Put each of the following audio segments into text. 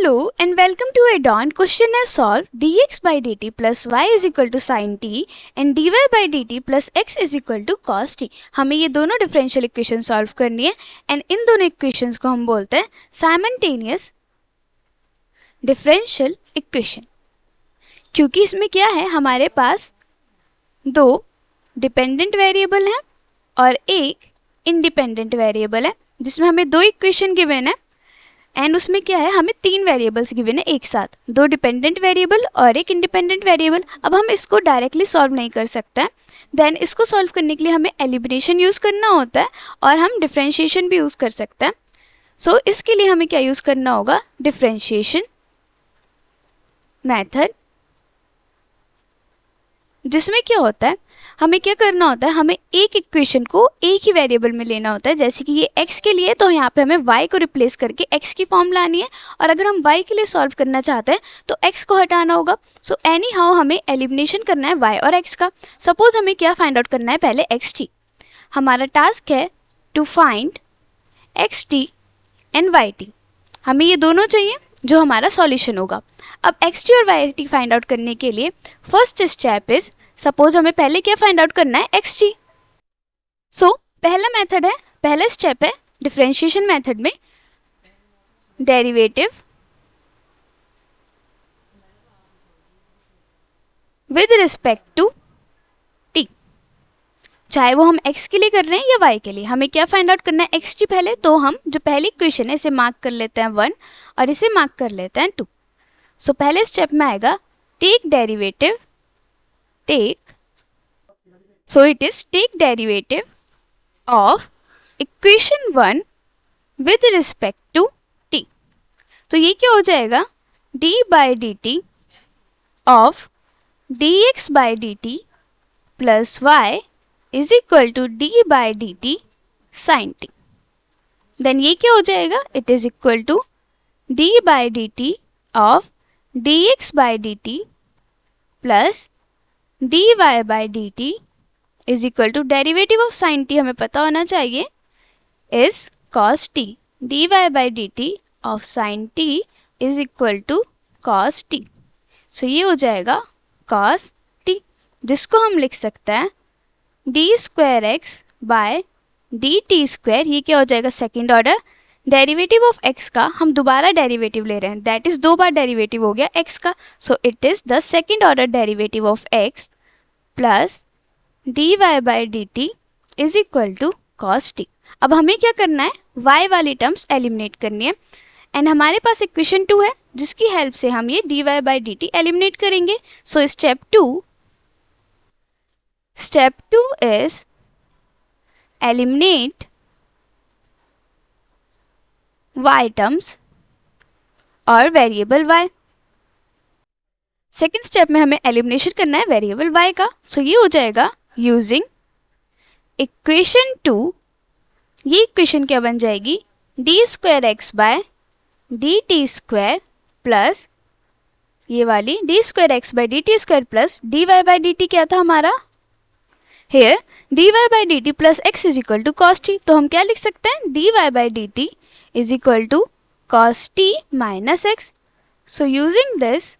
Hello and welcome to Adon. Question is solved dx by dt plus y is equal to sin t and dy by dt plus x is equal to cos t. हमें ये दोनों differential equation solve करनी है and in दोनों equations को हम बोलते हैं साइमल्टेनियस डिफरेंशियल इक्वेशन, क्योंकि इसमें क्या है, हमारे पास दो डिपेंडेंट वेरिएबल हैं और एक इंडिपेंडेंट वेरिएबल है जिसमें हमें दो इक्वेशन गिवन है एंड उसमें क्या है, हमें तीन वेरिएबल्स गिवन है एक साथ, दो डिपेंडेंट वेरिएबल और एक इंडिपेंडेंट वेरिएबल. अब हम इसको डायरेक्टली सॉल्व नहीं कर सकते हैं, देन इसको सॉल्व करने के लिए हमें एलिमिनेशन यूज़ करना होता है और हम डिफरेंशिएशन भी यूज़ कर सकते हैं. सो इसके लिए हमें क्या यूज़ करना होगा, डिफरेंशिएशन मेथड, जिसमें क्या होता है, हमें क्या करना होता है, हमें एक इक्वेशन को एक ही वेरिएबल में लेना होता है. जैसे कि ये x के लिए तो यहाँ पे हमें y को रिप्लेस करके x की फॉर्म लानी है और अगर हम y के लिए सॉल्व करना चाहते हैं तो x को हटाना होगा. सो एनी हाउ हमें एलिमिनेशन करना है y और x का. सपोज हमें क्या फाइंड आउट करना है, पहले xt. हमारा टास्क है to find xt and yt. हमें ये दोनों चाहिए जो हमारा सॉल्यूशन होगा. अब xt और yt फाइंड आउट करने के लिए फर्स्ट स्टेप इज, सपोज हमें पहले क्या फाइंड आउट करना है, xt. सो पहला मेथड है, पहला स्टेप है डिफरेंशिएशन मेथड में derivative with respect to t. चाहे वो हम x के लिए कर रहे हैं या y के लिए, हमें क्या फाइंड आउट करना है, xt पहले. तो हम जो पहली इक्वेशन है इसे मार्क कर लेते हैं 1 और इसे मार्क कर लेते हैं 2. सो पहले स्टेप में आएगा take derivative, take, so it is take derivative of equation 1 with respect to t. तो ये क्या हो जाएगा, d by dt of dx by dt plus y is equal to d by dt sin t. Then ये क्या हो जाएगा, it is equal to d by dt of dx by dt plus dy by dt is equal to derivative of sin t हमें पता होना चाहिए is cos t. dy by dt of sin t is equal to cos t. So ये हो जाएगा cos t, जिसको हम लिख सकते हैं d square x by dt square. ये क्या हो जाएगा, second order derivative of x का हम दोबारा डेरिवेटिव ले रहे हैं, दैट इज दो बार डेरिवेटिव हो गया x का. So it is the second order derivative of x plus dy by dt is equal to cos t. अब हमें क्या करना है, y वाली टर्म्स एलिमिनेट करनी है एंड हमारे पास इक्वेशन 2 है जिसकी हेल्प से हम ये dy बाई dt एलिमिनेट करेंगे. So step 2 is eliminate y terms और वेरिएबल y. सेकेंड स्टेप में हमें एलिमिनेशन करना है वेरिएबल y का. सो ये हो जाएगा यूजिंग इक्वेशन 2. ये इक्वेशन क्या बन जाएगी, d square x by d t square plus ये वाली d square x by d t square plus dy by d t क्या था हमारा, here dy by d t plus x is equal to cos t. तो हम क्या लिख सकते हैं, dy by d t is equal to cos t minus x. So using this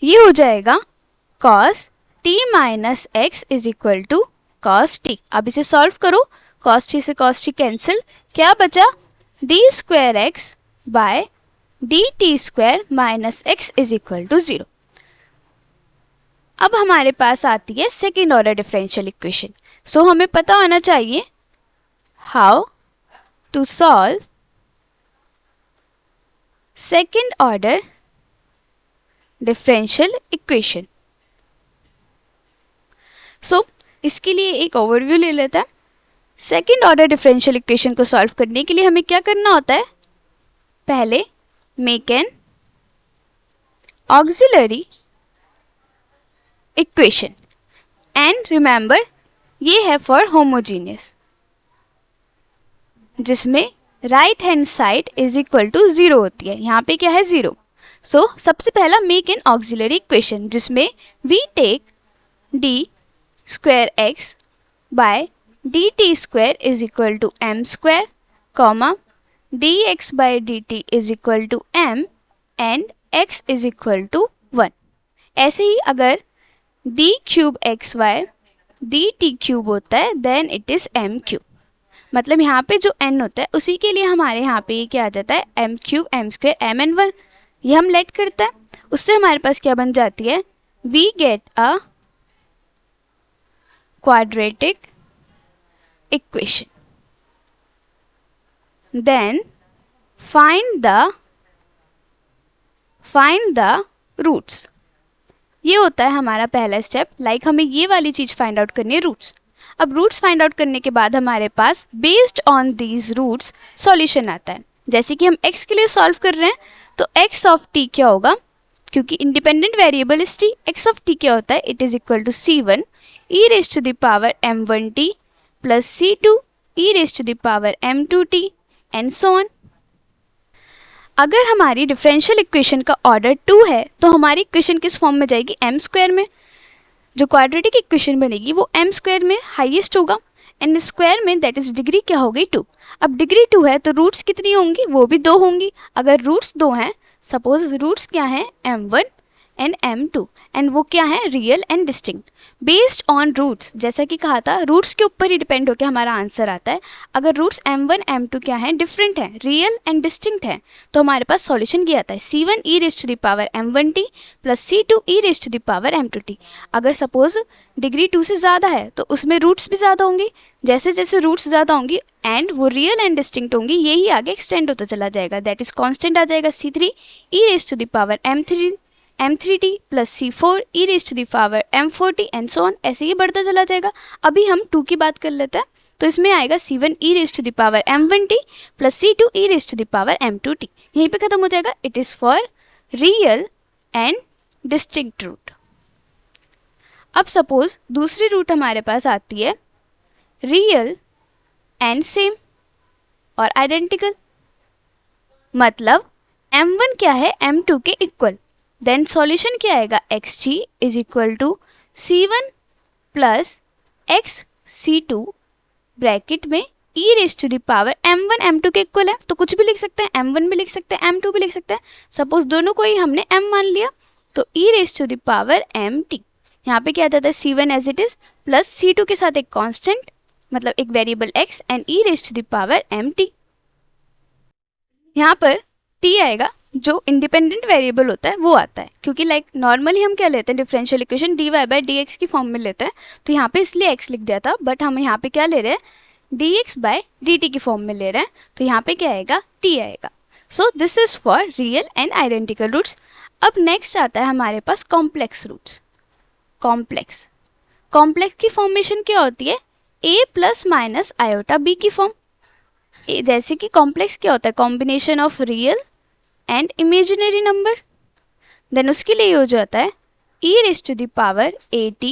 ये हो जाएगा cos t minus x is equal to cos t. अब इसे सॉल्व करो, cos t से cos t कैंसिल, क्या बचा, d square x by d t square minus x is equal to 0. अब हमारे पास आती है second order differential equation. So हमें पता होना चाहिए how to solve second order differential equation. So इसके लिए एक ओवरव्यू ले लेता है. सेकेंड ऑर्डर डिफरेंशियल इक्वेशन को सॉल्व करने के लिए हमें क्या करना होता है, पहले make an auxiliary equation and remember ये है फॉर होमोजीनियस, जिसमें right hand side is equal to 0 होती है. यहाँ पे क्या है, 0. सो सबसे पहला मेक एन ऑक्सिलरी इक्वेशन जिसमें we take d square x by d t square is equal to m square comma dx by dt is equal to m and x is equal to 1. ऐसे ही अगर d cube x by dt cube होता है then it is m cube. मतलब यहाँ पे जो n होता है उसी के लिए हमारे यहाँ पे ये क्या आ जाता है m cube m square m n 1. ये हम लेट करते हैं, उससे हमारे पास क्या बन जाती है, we get a quadratic equation. Then find the roots. ये होता है हमारा पहला स्टेप. लाइक हमें ये वाली चीज़ फाइंड आउट करनी है, रूट्स. अब रूट्स फाइंड आउट करने के बाद हमारे पास based on these roots solution आता है. जैसे कि हम x के लिए सॉल्व कर रहे हैं तो x ऑफ t क्या होगा, क्योंकि independent variable is t, x of t क्या होता है, it is equal to c1 e raise to the power m1t plus c2 e raise to the power m2t and so on. अगर हमारी differential equation का order 2 है तो हमारी equation किस फॉर्म में जाएगी, m स्क्वायर में. जो क्वाड्रेटिक इक्वेशन बनेगी वो m स्क्वायर में हाईएस्ट होगा एंड स्क्वायर में दैट इज डिग्री क्या हो गई 2. अब डिग्री 2 है तो रूट्स कितनी होंगी, वो भी 2 होंगी. अगर रूट्स 2 हैं, सपोज रूट्स क्या हैं m1 एंड m2 एंड वो क्या है real and distinct. Based on roots, जैसा कि कहा था रूट्स के ऊपर ही डिपेंड होकर हमारा आंसर आता है. अगर रूट्स m1 m2 क्या है, डिफरेंट है, रियल एंड डिस्टिंक्ट है, तो हमारे पास सॉल्यूशन ये आता है c1 e raise to the power m1t plus c2 e raise to the power m2t. अगर सपोज डिग्री 2 से ज़्यादा है तो उसमें रूट्स भी ज़्यादा होंगी. जैसे जैसे रूट्स ज़्यादा होंगी एंड वो रियल एंड डिस्टिंक्ट होंगी, यही आगे एक्सटेंड होता चला जाएगा. दैट इज कांस्टेंट आ जाएगा c3 e raise to the power m3t plus c4 e raise to the power m4t and so on. ऐसे ही बढ़ता चला जाएगा. अभी हम 2 की बात कर लेते हैं तो इसमें आएगा c1 e raise to the power m1t plus c2 e raise to the power m2t. यहीं पे खत्म हो जाएगा. It is for real and distinct root. अब सपोज दूसरी रूट हमारे पास आती है रियल एंड सेम और आइडेंटिकल. मतलब m1 क्या है m2 के इक्वल. देन सॉल्यूशन क्या आएगा, xg is equal to c1 plus x c2 bracket में e रेज टू द पावर m1 m2 के इक्वल है तो कुछ भी लिख सकते हैं, m1 भी लिख सकते हैं m2 भी लिख सकते हैं. सपोज दोनों को ही हमने m मान लिया तो e raise to the power mt. यहाँ पे क्या आ जाता है c1 as it is plus c2 के साथ एक कांस्टेंट मतलब एक variable x and e raise to the power mt. यहाँ पर t आएगा, जो इंडिपेंडेंट वेरिएबल होता है वो आता है, क्योंकि लाइक नॉर्मली हम क्या लेते हैं differential equation dy by dx की फॉर्म में लेते हैं. तो यहाँ पे इसलिए x लिख दिया था, बट हम यहाँ पे क्या ले रहे हैं dx बाई dt की फॉर्म में ले रहे हैं. तो यहाँ पे क्या आएगा, t आएगा. So this is for real and identical roots. अब नेक्स्ट आता है हमारे पास कॉम्प्लेक्स रूट्स. कॉम्प्लेक्स की फॉर्मेशन क्या होती है, a plus minus iota b की फॉर्म. जैसे कि कॉम्प्लेक्स क्या होता है, combination of real and imaginary number. Then उसके लिए हो जाता है e raise to the power at,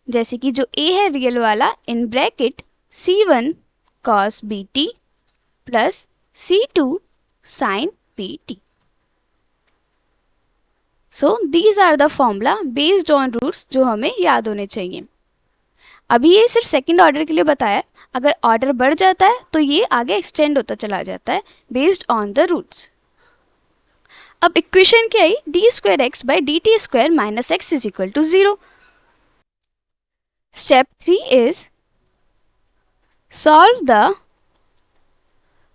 जैसे कि जो a है रियल वाला in bracket c1 cos bt plus c2 sin bt. So these are the formula based on roots जो हमें याद होने चाहिए. अभी ये सिर्फ सेकंड ऑर्डर के लिए बताया, अगर ऑर्डर बढ़ जाता है तो ये आगे एक्सटेंड होता चला जाता है बेस्ड ऑन द रूट्स. अब इक्वेशन क्या आई, d square x by d t square minus x is equal to 0. Step 3 is solve the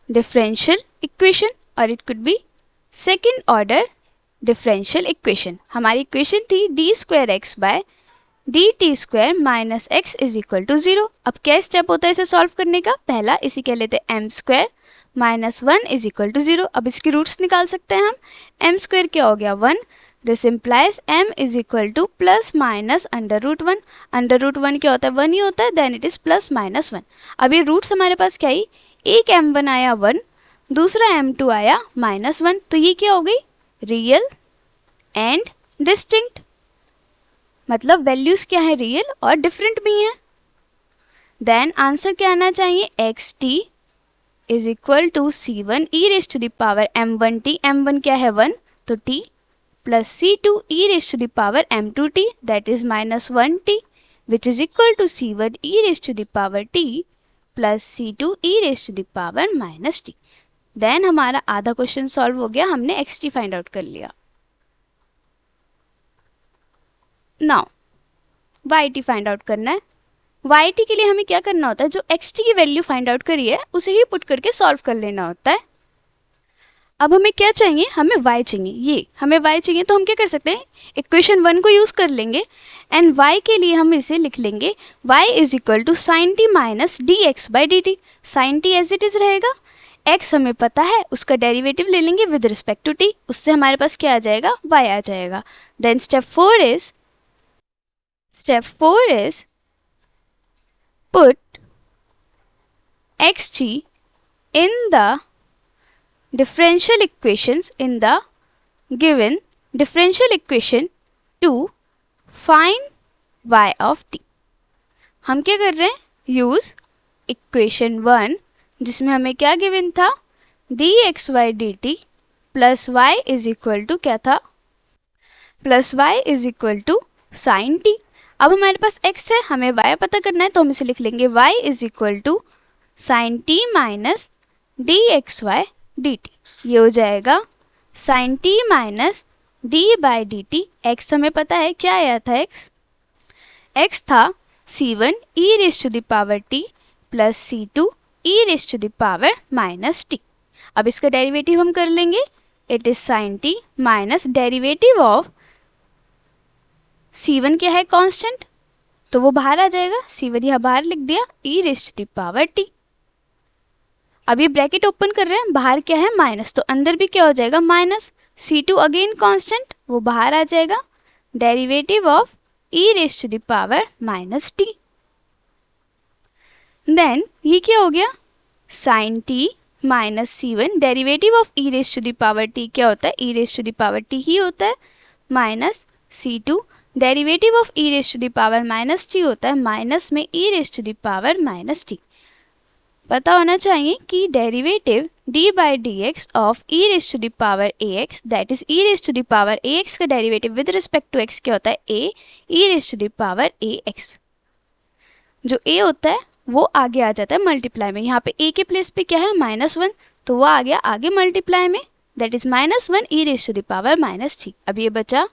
differential equation और it could be second order differential equation. हमारी equation थी d square x by d t square minus x is equal to 0. अब क्या step होता है इसे solve करने का, पहला इसी कह लेते हैं m square minus 1 is equal to 0. अब इसकी रूट्स निकाल सकते हैं हम. एम स्क्वायर क्या हो गया 1, this implies m is equal to plus minus under root 1. Under root 1 क्या होता है, 1 ही होता है, then it is plus minus 1. अब ये रूट्स हमारे पास क्या ही, एक m1 आया 1, दूसरा m2 आया माइनस 1. तो ये क्या हो गई, रियल एंड डिस्टिंक्ट. मतलब वैल्यूज क्या है, रियल और डिफरेंट भी हैं. देन आंसर क्या आना चाहिए, x t is equal to c1 e raise to the power m1t. m1 क्या है 1 तो t plus c2 e raise to the power m2t that is minus 1t which is equal to c1 e raise to the power t plus c2 e raise to the power minus t. Then हमारा आधा question solve हो गया, हमने x T find out कर लिया। Now y t find out करना है। Y T के लिए हमें क्या करना होता है, जो एक्स टी की वैल्यू फाइंड आउट करी है उसे ही पुट करके सॉल्व कर लेना होता है। अब हमें क्या चाहिए, हमें y चाहिए, ये हमें y चाहिए तो हम क्या कर सकते हैं, इक्वेशन 1 को यूज़ कर लेंगे एंड y के लिए हम इसे लिख लेंगे y is equal to sine t minus d x by d t. Sine t as it is रहेगा, x हमें पता है, उसका डेरिवेटिव ले लेंगे विद रिस्पेक्ट टू t, उससे हमारे पास क्या आ जाएगा, y आ जाएगा। Then step 4 is put x t in the differential equations in the given differential equation to find y of t। हम क्या कर रहे हैं, यूज इक्वेशन 1 जिसमें हमें क्या गिवन था, d x y d t plus y is equal to क्या था, plus y is equal to sine t. अब हमारे पास x है, हमें y पता करना है तो हम इसे लिख लेंगे y is equal to sine t minus d x y d t. ये हो जाएगा sine t minus d by d t. X हमें पता है क्या आया था, एक्स था c1 e raise to the power t plus c2 e raise to the power minus t। अब इसका डेरिवेटिव हम कर लेंगे, it is sine t minus derivative of c1 क्या है, कांस्टेंट, तो वो बाहर आ जाएगा, c1 यहाँ बाहर लिख दिया, e raise to the power t। अब ये ब्रैकेट ओपन कर रहे हैं, बाहर क्या है माइनस, तो अंदर भी क्या हो जाएगा माइनस, c2 अगेन कांस्टेंट, वो बाहर आ जाएगा, derivative of e raise to the power minus t. Then ये क्या हो गया, sine t minus c1, derivative of e raise to the power t क्या होता है, e raise to the power t ही होता है, minus c2, derivative of e raise to the power minus t होता है, माइनस में e raise to the power minus t. पता होना चाहिए कि derivative d by d x of e raise to the power a x, that is e raise to the power a x का derivative with respect to x क्या होता है, a e raise to the power a x. जो a होता है वो आगे आ जाता है मल्टीप्लाई में, यहाँ पे a के प्लेस पे क्या है -1, तो वो आ गया आगे मल्टीप्लाई में, that is -1 e raise to the power minus t. अब ये बचा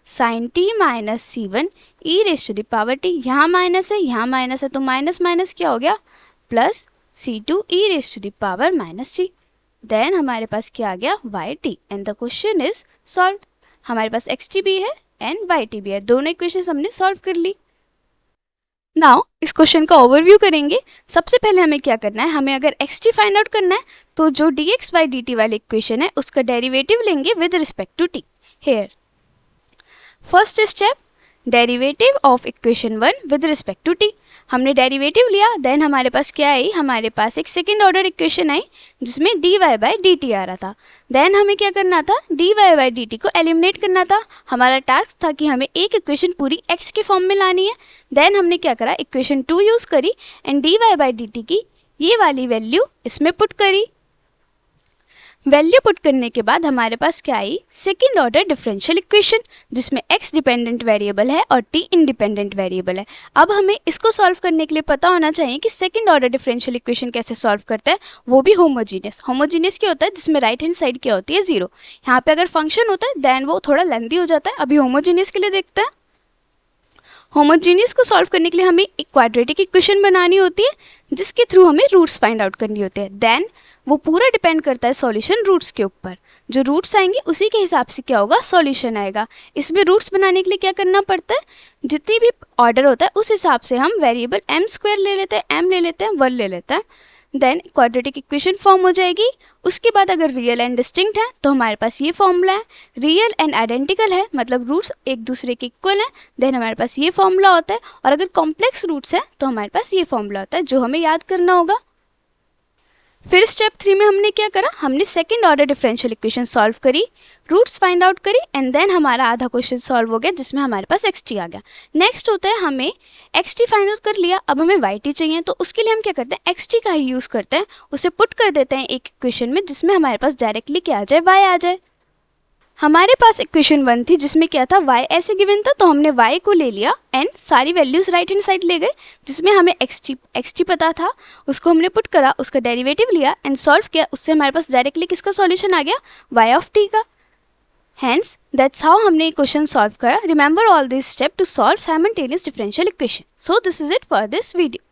sine t minus c1 e raise to the power t, यहाँ माइनस है यहाँ माइनस है, तो माइनस माइनस क्या हो गया plus c2 e raised to the power minus t। Then हमारे पास क्या आ गया yt and the question is solve. हमारे पास xt भी है एंड yt भी है, दोनों इक्वेशंस हमने सॉल्व कर ली। नाउ इस क्वेश्चन का ओवरव्यू करेंगे। सबसे पहले हमें क्या करना है, हमें अगर xt फाइंड आउट करना है तो जो dx by dt वाली इक्वेशन है उसका डेरिवेटिव लेंगे with respect to t। Here first step, derivative of equation 1 with respect to t। हमने डेरिवेटिव लिया, देन हमारे पास क्या आई, हमारे पास एक सेकंड ऑर्डर इक्वेशन आई जिसमें dy बाई dt आ रहा था। देन हमें क्या करना था, dy बाई dt को एलिमिनेट करना था। हमारा टास्क था कि हमें एक इक्वेशन पूरी x के फॉर्म में लानी है। देन हमने क्या करा, इक्वेशन 2 यूज़ करी एंड dy बाई dt की ये वाली वैल्यू इसमें पुट करी। वैल्यू पुट करने के बाद हमारे पास क्या आई, सेकेंड ऑर्डर डिफरेंशियल इक्वेशन जिसमें x डिपेंडेंट वेरिएबल है और t इंडिपेंडेंट वेरिएबल है। अब हमें इसको सॉल्व करने के लिए पता होना चाहिए कि सेकेंड ऑर्डर डिफरेंशियल इक्वेशन कैसे सॉल्व करता है, वो भी होमोजीनियस। होमोजीनियस क्या होता है, जिसमें राइट हैंड साइड क्या होती है 0। यहाँ पे अगर फंक्शन होता है देन वो थोड़ा लेंथी हो जाता है। अभी होमोजीनियस के लिए देखते हैं। होमोजीनियस को सॉल्व करने के लिए हमें एक क्वाड्रेटिक इक्वेशन बनानी होती है जिसके थ्रू हमें रूट्स फाइंड आउट करनी होती है। देन वो पूरा डिपेंड करता है सॉल्यूशन रूट्स के ऊपर। जो रूट्स आएंगे उसी के हिसाब से क्या होगा, सॉल्यूशन आएगा। इसमें रूट्स बनाने के लिए क्या करना पड़ता है, जितनी भी ऑर्डर होता है उस हिसाब से हम वेरिएबल m² ले लेते हैं, m ले लेते हैं, 1 ले लेते हैं। देन क्वाड्रेटिक इक्वेशन फॉर्म हो जाएगी। उसके बाद अगर रियल एंड डिस्टिंक्ट है तो हमारे पास ये फॉर्मूला है, रियल एंड आइडेंटिकल है मतलब रूट्स एक दूसरे के इक्वल हैं, देन हमारे पास ये फॉर्मूला होता है। और अगर कॉम्प्लेक्स रूट्स है तो हमारे पास ये फॉर्मूला होता है जो हमें याद करना होगा। फिर स्टेप 3 में हमने क्या करा, हमने second order differential equation solve करी, रूट्स फाइंड आउट करी एंड देन हमारा आधा क्वेश्चन सॉल्व हो गया जिसमें हमारे पास xt आ गया। नेक्स्ट होता है हमें xt फाइंड आउट कर लिया, अब हमें yt चाहिए तो उसके लिए हम क्या करते हैं, xt का ही यूज़ करते हैं, उसे पुट कर देते हैं एक इक्वेशन में जिसमें हमारे पास डायरेक्टली क्या आ जाए, y आ जाए। हमारे पास इक्वेशन 1 थी जिसमें क्या था, y ऐसे गिवन था, तो हमने y को ले लिया एंड सारी वैल्यूज राइट हैंड साइड ले गए, जिसमें हमें xt पता था, उसको हमने पुट करा, उसका डेरिवेटिव लिया एंड सॉल्व किया, उससे हमारे पास डायरेक्टली किसका सॉल्यूशन आ गया, y ऑफ t का। Hence, that's how हमने क्वेश्चन सॉल्व करा. Remember all these steps to solve simultaneous differential equation. So this is it for this video.